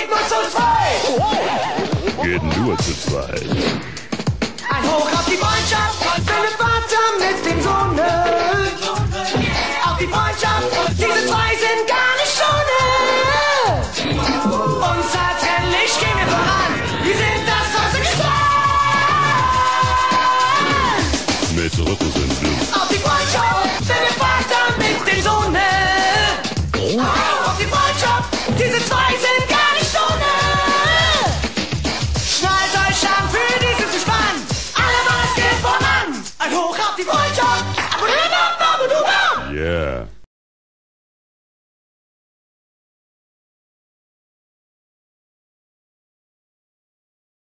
geht nur zu zweit. Geht nur zu zweit. Ein Hoch auf die Freundschaft, deine Vater mit dem Sohne. Auf die Freundschaft, diese zwei sind gar nicht ohne. Unzertrennlich gehen wir voran, wir sind das große Gespann. Mit Rhythmus und Blues. Auf die Freundschaft, deine Vater mit dem Sohne. Auf die Freundschaft, diese zwei sind